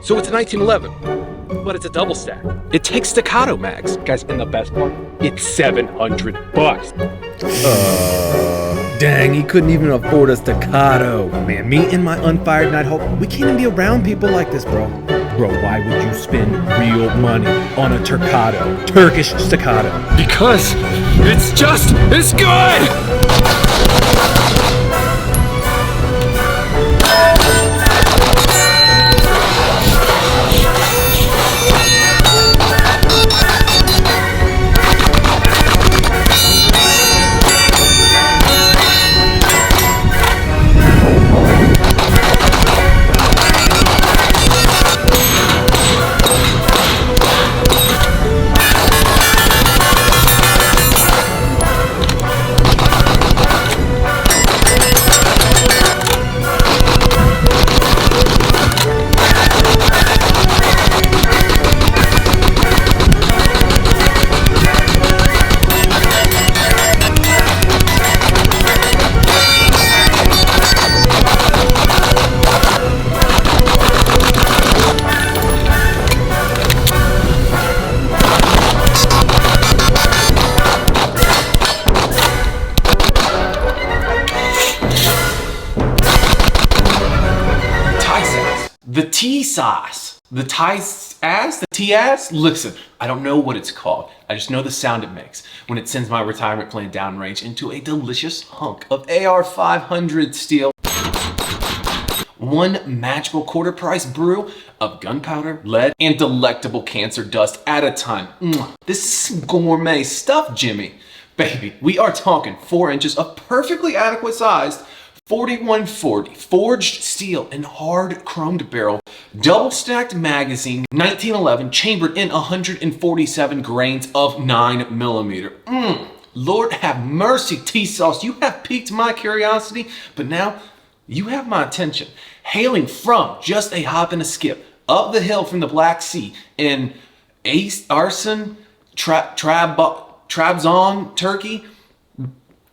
So it's a 1911, but it's a double stack. It takes staccato mags, guys, and the best part, it's $700. Dang, he couldn't even afford a staccato. Man, me and my unfired Nighthawk, we can't even be around people like this, bro. Bro, why would you spend real money on a Turcado, Turkish staccato? Because it's just as good! The Tisas. The Tisas? Listen, I don't know what it's called. I just know the sound it makes when it sends my retirement plan downrange into a delicious hunk of AR-500 steel. One magical quarter price brew of gunpowder, lead, and delectable cancer dust at a time. This is gourmet stuff, Jimmy. Baby, we are talking 4 inches of perfectly adequate sized 4140 forged steel and hard chromed barrel, double stacked magazine, 1911, chambered in 147 grains of 9mm. Lord have mercy, Tisas, you have piqued my curiosity, but now you have my attention. Hailing from just a hop and a skip up the hill from the Black Sea in Trabzon, Turkey,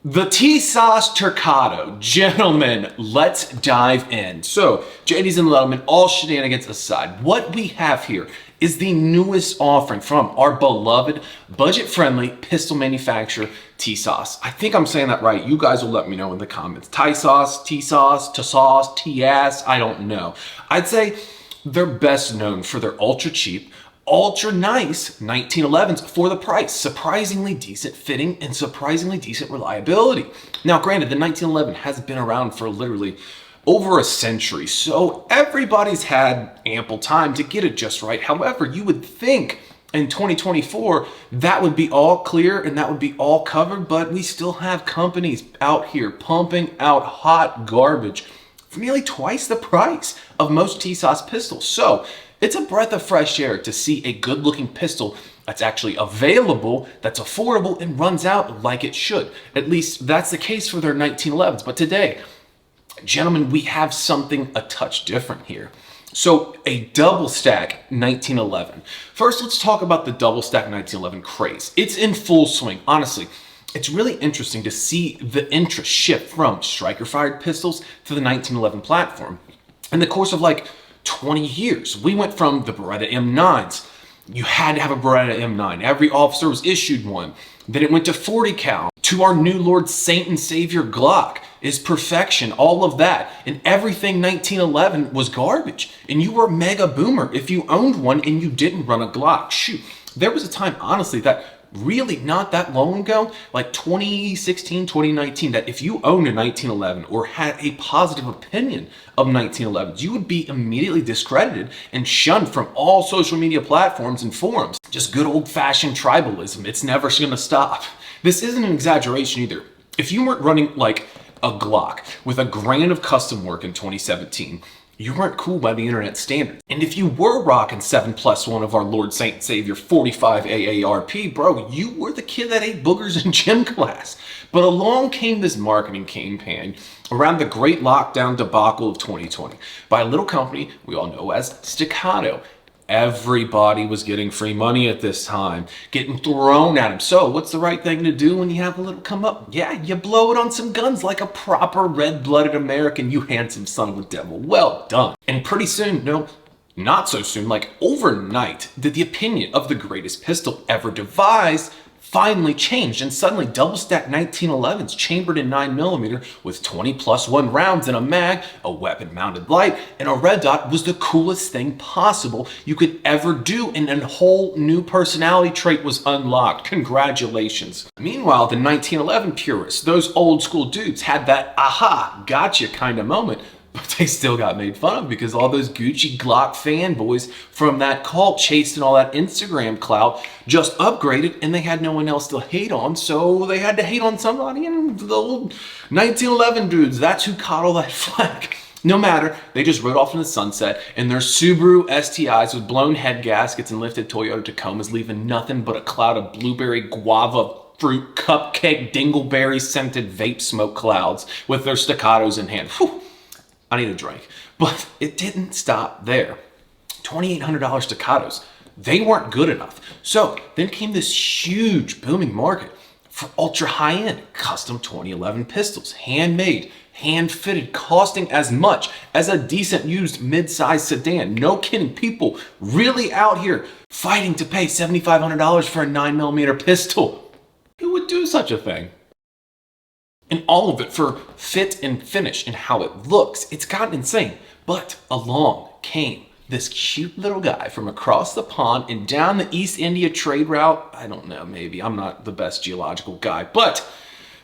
the Tisas Turcado. Gentlemen, let's dive in. So, JD's and Letterman, all shenanigans aside, what we have here is the newest offering from our beloved, budget-friendly pistol manufacturer, Tisas. I think I'm saying that right. You guys will let me know in the comments. Tisas, Tias, I don't know. I'd say they're best known for their ultra-cheap, ultra nice 1911s for the price. Surprisingly decent fitting and surprisingly decent reliability. Now, granted, the 1911 has been around for literally over a century, so everybody's had ample time to get it just right. However, you would think in 2024 that would be all clear and that would be all covered, but we still have companies out here pumping out hot garbage for nearly twice the price of most Tisas pistols. So it's a breath of fresh air to see a good looking pistol that's actually available, that's affordable, and runs out like it should. At least that's the case for their 1911s. But today, gentlemen, we have something a touch different here. So a double stack 1911. First, let's talk about the double stack 1911 craze. It's in full swing. Honestly, it's really interesting to see the interest shift from striker fired pistols to the 1911 platform. In the course of like 20 years, we went from the Beretta M9s. You had to have a Beretta M9. Every officer was issued one. Then it went to 40 cal, to our new Lord Saint and Savior Glock is perfection, all of that. And everything 1911 was garbage. And you were a mega boomer if you owned one and you didn't run a Glock. Shoot, there was a time, honestly, that really not that long ago, like 2016, 2019, that if you owned a 1911 or had a positive opinion of 1911s, you would be immediately discredited and shunned from all social media platforms and forums. Just good old-fashioned tribalism. It's never gonna stop. This isn't an exaggeration either. If you weren't running like a Glock with a grain of custom work in 2017, you weren't cool by the internet standards. And if you were rocking 7+1 of our Lord Saint Savior 45 AARP, bro, you were the kid that ate boogers in gym class. But along came this marketing campaign around the great lockdown debacle of 2020 by a little company we all know as Staccato. Everybody was getting free money at this time, getting thrown at them. So what's the right thing to do when you have a little come up? Yeah, you blow it on some guns like a proper red-blooded American, you handsome son of a devil. Well done. And pretty soon, not so soon, like overnight, did the opinion of the greatest pistol ever devised finally changed, and suddenly double stack 1911s chambered in 9mm with 20+1 rounds in a mag, a weapon mounted light, and a red dot was the coolest thing possible you could ever do, and a whole new personality trait was unlocked. Congratulations. Meanwhile, the 1911 purists, those old school dudes, had that aha, gotcha kind of moment, but they still got made fun of because all those Gucci Glock fanboys from that cult chasing all that Instagram clout just upgraded, and they had no one else to hate on, so they had to hate on somebody, and the old 1911 dudes, that's who caught all that flack. No matter, they just rode off in the sunset in their Subaru STIs with blown head gaskets and lifted Toyota Tacomas, leaving nothing but a cloud of blueberry, guava, fruit, cupcake, dingleberry scented vape smoke clouds with their staccatos in hand. Whew. I need a drink. But it didn't stop there. $2,800 staccatos, they weren't good enough. So then came this huge booming market for ultra high-end custom 2011 pistols, handmade, hand-fitted, costing as much as a decent used mid-size sedan. No kidding, people really out here fighting to pay $7,500 for a 9mm pistol. Who would do such a thing? And all of it for fit and finish and how it looks. It's gotten insane. But along came this cute little guy from across the pond and down the East India trade route. I don't know, maybe. I'm not the best geological guy. But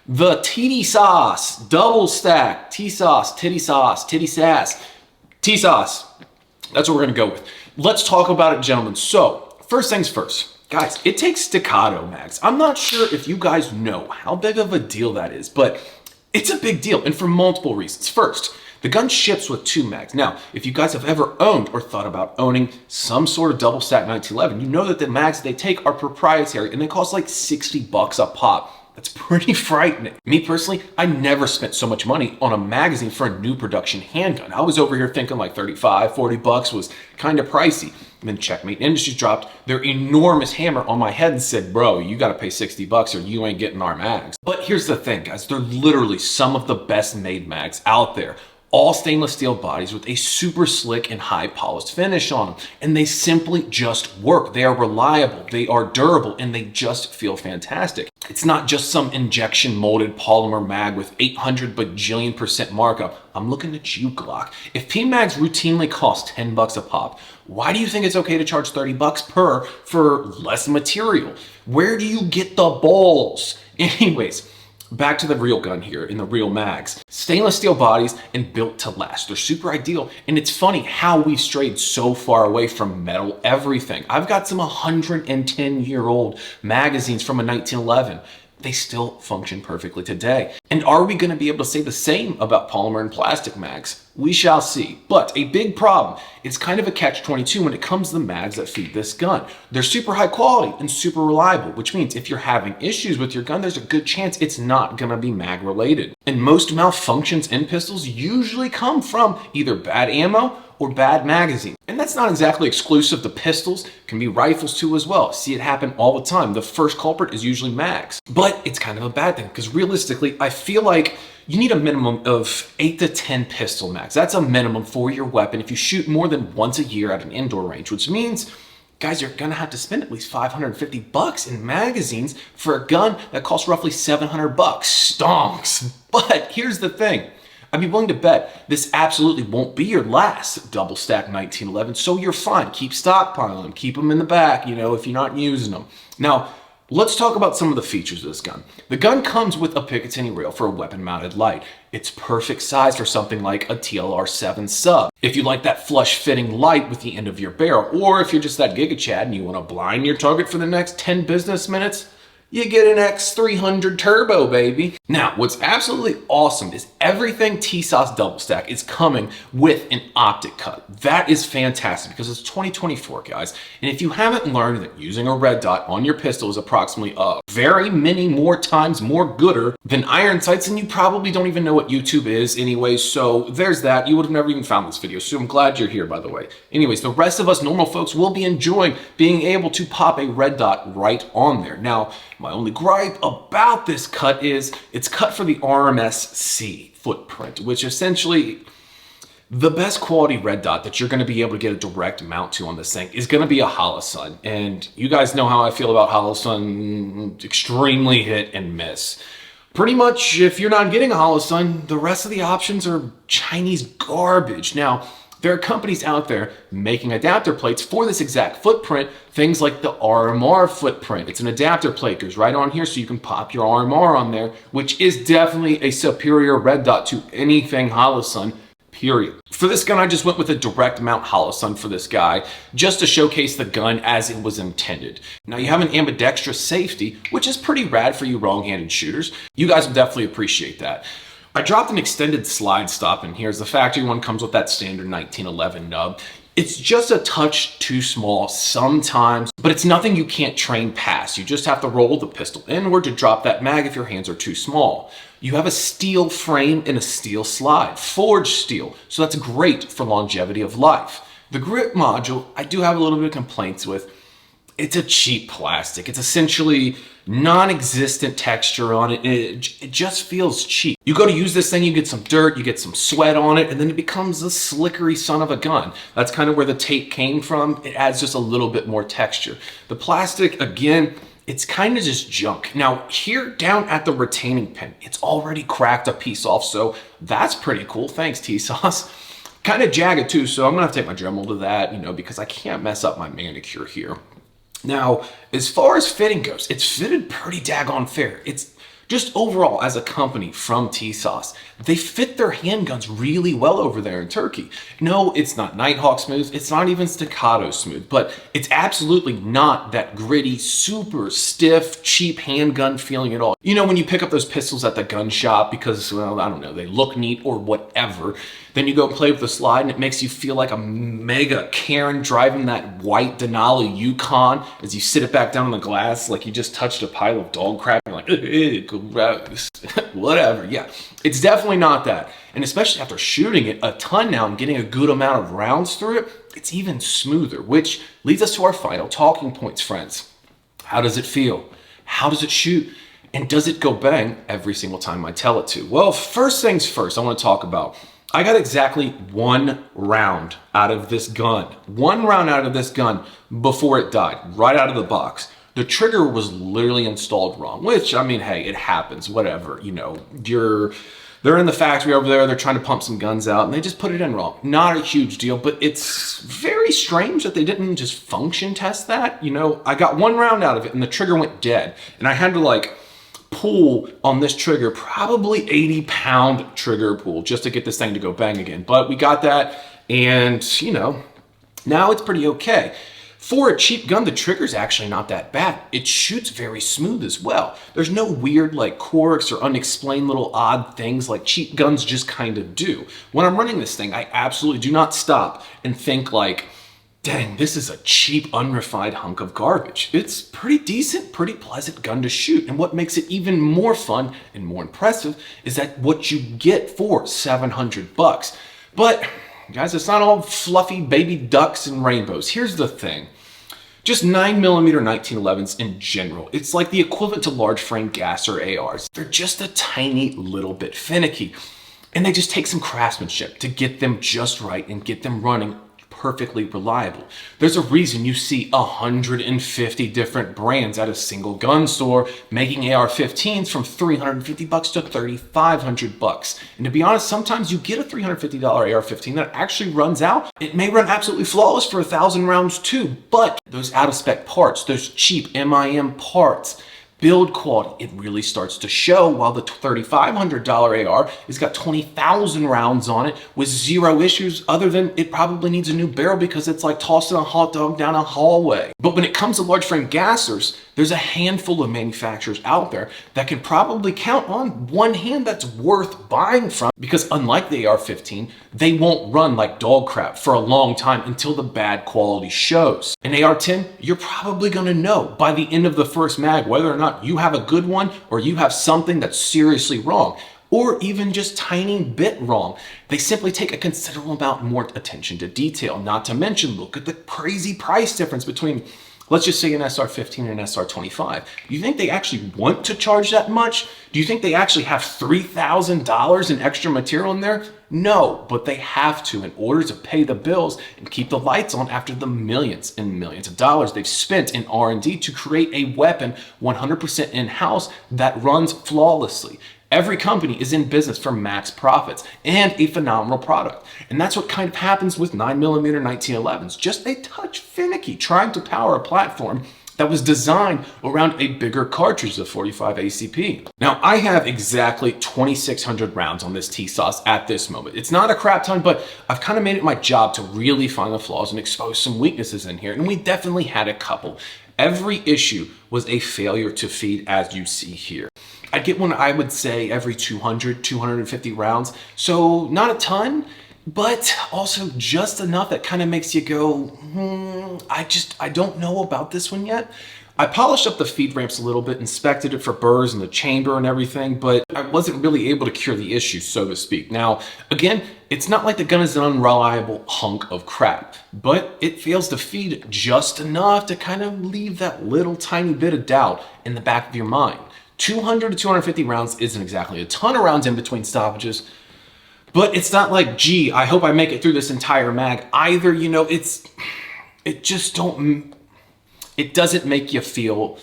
the Tisas double stack. Tisas, titty sauce, titty sass. Tisas. That's what we're going to go with. Let's talk about it, gentlemen. So, first things first. Guys, it takes staccato mags. I'm not sure if you guys know how big of a deal that is, but it's a big deal, and for multiple reasons. First, the gun ships with 2 mags. Now, if you guys have ever owned or thought about owning some sort of double stack 1911, you know that the mags they take are proprietary, and they cost like $60 a pop. That's pretty frightening. Me personally, I never spent so much money on a magazine for a new production handgun. I was over here thinking like 35, 40 bucks was kind of pricey. And then Checkmate Industries dropped their enormous hammer on my head and said, bro, you gotta pay $60 or you ain't getting our mags. But here's the thing, guys, they're literally some of the best made mags out there. All stainless steel bodies with a super slick and high polished finish on them. And they simply just work. They are reliable, they are durable, and they just feel fantastic. It's not just some injection molded polymer mag with 800 bajillion% markup. I'm looking at you, Glock. If PMags routinely cost $10 a pop, why do you think it's okay to charge $30 per for less material? Where do you get the balls? Anyways, back to the real gun here in the real mags. Stainless steel bodies and built to last. They're super ideal. And it's funny how we've strayed so far away from metal everything. I've got some 110-year-old magazines from a 1911. They still function perfectly today. And are we going to be able to say the same about polymer and plastic mags? We shall see. But a big problem, it's kind of a catch-22 when it comes to the mags that feed this gun. They're super high quality and super reliable, which means if you're having issues with your gun, there's a good chance it's not going to be mag related. And most malfunctions in pistols usually come from either bad ammo or bad magazine. And that's not exactly exclusive to pistols, can be rifles too as well. See it happen all the time. The first culprit is usually mags. But it's kind of a bad thing because realistically, I feel like you need a minimum of 8 to 10 pistol mags. That's a minimum for your weapon if you shoot more than once a year at an indoor range, which means guys, you're gonna have to spend at least $550 in magazines for a gun that costs roughly $700. Stonks. But here's the thing. I'd be willing to bet this absolutely won't be your last double stack 1911, so you're fine. Keep stockpiling them, keep them in the back, you know, if you're not using them. Now, let's talk about some of the features of this gun. The gun comes with a Picatinny rail for a weapon-mounted light. It's perfect size for something like a TLR-7 sub. If you like that flush-fitting light with the end of your barrel, or if you're just that Giga Chad and you want to blind your target for the next 10 business minutes, you get an X300 Turbo, baby. Now, what's absolutely awesome is everything Tisas double stack is coming with an optic cut. That is fantastic because it's 2024, guys. And if you haven't learned that using a red dot on your pistol is approximately very many more times more gooder than iron sights, and you probably don't even know what YouTube is anyway, so there's that. You would have never even found this video, so I'm glad you're here, by the way. Anyways, the rest of us normal folks will be enjoying being able to pop a red dot right on there. Now, my only gripe about this cut is it's cut for the RMS-C footprint, which essentially, The best quality red dot that you're going to be able to get a direct mount to on this thing is going to be a Holosun. And you guys know how I feel about Holosun, extremely hit and miss. Pretty much, if you're not getting a Holosun, the rest of the options are Chinese garbage. Now, there are companies out there making adapter plates for this exact footprint, things like the RMR footprint. It's an adapter plate, goes right on here so you can pop your RMR on there, which is definitely a superior red dot to anything Holosun, period. For this gun, I just went with a direct mount Holosun for this guy, just to showcase the gun as it was intended. Now you have an ambidextrous safety, which is pretty rad for you wrong-handed shooters. You guys will definitely appreciate that. I dropped an extended slide stop in here, as the factory one comes with that standard 1911 nub. It's just a touch too small sometimes, but it's nothing you can't train past. You just have to roll the pistol inward to drop that mag if your hands are too small. You have a steel frame and a steel slide, forged steel, so that's great for longevity of life. The grip module, I do have a little bit of complaints with. It's a cheap plastic. It's essentially non-existent texture on it. It just feels cheap. You go to use this thing, you get some dirt, you get some sweat on it, and then it becomes a slickery son of a gun. That's kind of where the tape came from. It adds just a little bit more texture. The plastic, again, it's kind of just junk. Now, here down at the retaining pin, it's already cracked a piece off, so that's pretty cool. Thanks, Tisas. Kind of jagged too, so I'm gonna have to take my Dremel to that, because I can't mess up my manicure here. Now, as far as fitting goes, it's fitted pretty daggone fair. It's just overall, as a company from Tisas, they fit their handguns really well over there in Turkey. No, it's not Nighthawk smooth, it's not even staccato smooth, but it's absolutely not that gritty, super stiff, cheap handgun feeling at all. When you pick up those pistols at the gun shop because, well, I don't know, they look neat or whatever, then you go play with the slide and it makes you feel like a mega Karen driving that white Denali Yukon as you sit it back down on the glass like you just touched a pile of dog crap. You're like, gross. Whatever. Yeah, it's definitely not that. And especially after shooting it a ton now and getting a good amount of rounds through it, it's even smoother, which leads us to our final talking points, friends. How does it feel? How does it shoot? And does it go bang every single time I tell it to? Well, first things first, I want to talk about, I got exactly 1 round out of this gun. 1 round out of this gun before it died, right out of the box. The trigger was literally installed wrong, which, I mean, hey, it happens, whatever. They're in the factory over there, they're trying to pump some guns out, and they just put it in wrong. Not a huge deal, but it's very strange that they didn't just function test that. I got 1 round out of it, and the trigger went dead. And I had to, pull on this trigger, probably 80-pound trigger pull, just to get this thing to go bang again. But we got that, and, now it's pretty okay. For a cheap gun, the trigger's actually not that bad. It shoots very smooth as well. There's no weird quirks or unexplained little odd things like cheap guns just kind of do. When I'm running this thing, I absolutely do not stop and think dang, this is a cheap, unrefined hunk of garbage. It's pretty decent, pretty pleasant gun to shoot. And what makes it even more fun and more impressive is that what you get for $700. But guys, it's not all fluffy baby ducks and rainbows. Here's the thing. Just 9mm 1911s in general, it's like the equivalent to large frame gas or ARs. They're just a tiny little bit finicky. And they just take some craftsmanship to get them just right and get them running perfectly reliable. There's a reason you see 150 different brands at a single gun store making AR-15s from $350 to $3,500. And to be honest, sometimes you get a $350 AR-15 that actually runs out. It may run absolutely flawless for 1,000 rounds too, but those out-of-spec parts, those cheap MIM parts, build quality, it really starts to show, while the $3,500 AR has got 20,000 rounds on it with 0 issues other than it probably needs a new barrel because it's like tossing a hot dog down a hallway. But when it comes to large frame gassers, there's a handful of manufacturers out there that can probably count on one hand that's worth buying from, because unlike the AR-15, they won't run like dog crap for a long time until the bad quality shows. An AR-10, you're probably gonna know by the end of the first mag whether or not you have a good one or you have something that's seriously wrong, or even just tiny bit wrong. They simply take a considerable amount more attention to detail. Not to mention, look at the crazy price difference between, let's just say, an SR-15 and an SR-25. Do you think they actually want to charge that much? Do you think they actually have $3,000 in extra material in there? No, but they have to in order to pay the bills and keep the lights on after the millions and millions of dollars they've spent in R&D to create a weapon 100% in-house that runs flawlessly. Every company is in business for max profits and a phenomenal product. And that's what kind of happens with 9mm 1911s. Just a touch finicky trying to power a platform that was designed around a bigger cartridge, the 45 ACP. Now, I have exactly 2,600 rounds on this Tisas at this moment. It's not a crap ton, but I've kind of made it my job to really find the flaws and expose some weaknesses in here, and we definitely had a couple. Every issue was a failure to feed, as you see here. I get one, I would say, every 200, 250 rounds, so not a ton, but also just enough that kind of makes you go, I don't know about this one yet. I polished up the feed ramps a little bit, inspected it for burrs in the chamber and everything, but I wasn't really able to cure the issue, so to speak. Now, again, it's not like the gun is an unreliable hunk of crap, but it fails to feed just enough to kind of leave that little tiny bit of doubt in the back of your mind. 200 to 250 rounds isn't exactly a ton of rounds in between stoppages, but it's not like, gee, I hope I make it through this entire mag either. You know, it doesn't make you feel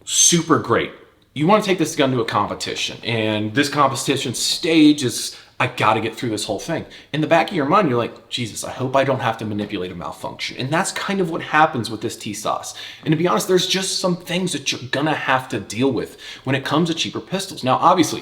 super great. You want to take this gun to a competition, and this competition stage is, I gotta get through this whole thing. In the back of your mind, you're like, Jesus, I hope I don't have to manipulate a malfunction. And that's kind of what happens with this Tisas. And to be honest, there's just some things that you're gonna have to deal with when it comes to cheaper pistols. Now, obviously,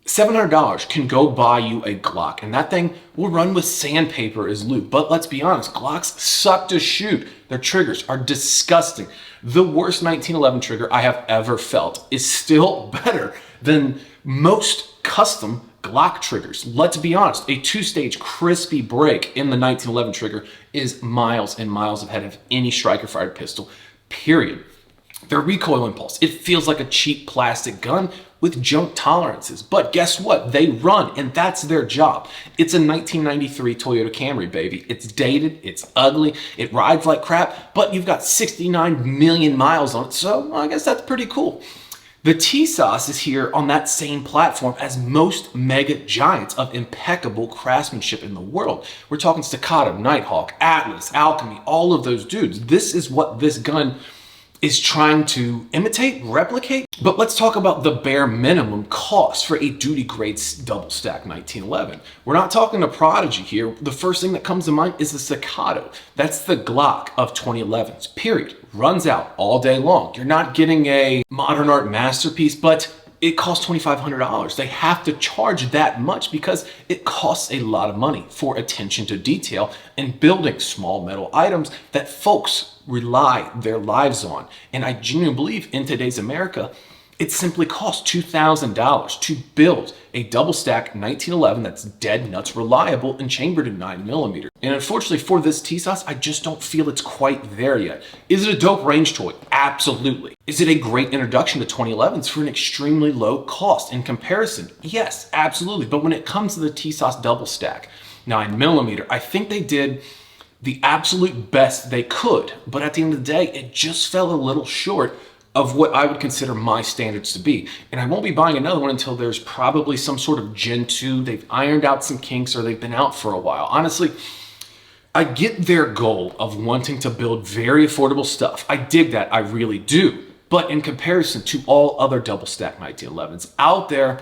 $700 can go buy you a Glock, and that thing will run with sandpaper as lube. But let's be honest, Glocks suck to shoot. Their triggers are disgusting. The worst 1911 trigger I have ever felt is still better than most custom Glock triggers. Let's be honest, a two-stage crispy break in the 1911 trigger is miles and miles ahead of any striker-fired pistol, period. Their recoil impulse, it feels like a cheap plastic gun with junk tolerances. But guess what? They run, and that's their job. It's a 1993 Toyota Camry, baby. It's dated, it's ugly, it rides like crap, but you've got 69 million miles on it, so I guess that's pretty cool. The Tisas is here on that same platform as most mega giants of impeccable craftsmanship in the world. We're talking Staccato, Nighthawk, Atlas, Alchemy, all of those dudes. This is what this gun is trying to imitate, replicate. But let's talk about the bare minimum cost for a duty grade double stack 1911. We're not talking a Prodigy here. The first thing that comes to mind is the Staccato. That's the Glock of 2011s, period. Runs out all day long. You're not getting a modern art masterpiece, but it costs $2,500. They have to charge that much because it costs a lot of money for attention to detail and building small metal items that folks rely their lives on. And I genuinely believe in today's America, it simply costs $2,000 to build a double stack 1911 that's dead nuts reliable and chambered in 9mm. And unfortunately for this Tisas, I just don't feel it's quite there yet. Is it a dope range toy? Absolutely. Is it a great introduction to 2011s for an extremely low cost in comparison? Yes, absolutely. But when it comes to the Tisas double stack 9mm, I think they did the absolute best they could. But at the end of the day, it just fell a little short of what I would consider my standards to be. And I won't be buying another one until there's probably some sort of Gen 2, they've ironed out some kinks, or they've been out for a while. Honestly, I get their goal of wanting to build very affordable stuff. I dig that, I really do. But in comparison to all other double stack 1911s out there,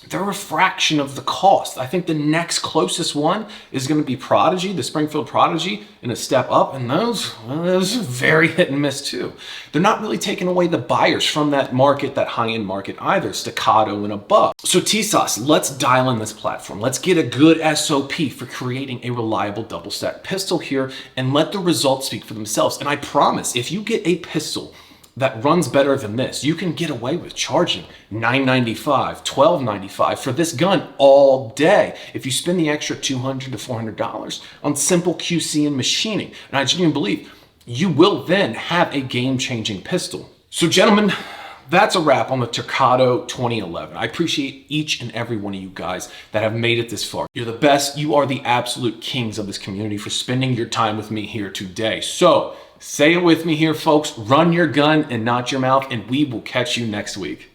they're a fraction of the cost. I think the next closest one is going to be Prodigy, the Springfield Prodigy, in a step up, and those are very hit and miss too. They're not really taking away the buyers from that market, that high-end market either, Staccato and above. So Tisas, let's dial in this platform. Let's get a good SOP for creating a reliable double stack pistol here and let the results speak for themselves. And I promise, if you get a pistol that runs better than this, you can get away with charging $995, $1295 for this gun all day if you spend the extra $200 to $400 on simple QC and machining. And I genuinely believe you will then have a game-changing pistol. So gentlemen, that's a wrap on the Staccato 2011. I appreciate each and every one of you guys that have made it this far. You're the best. You are the absolute kings of this community for spending your time with me here today. So say it with me here, folks. Run your gun and not your mouth, and we will catch you next week.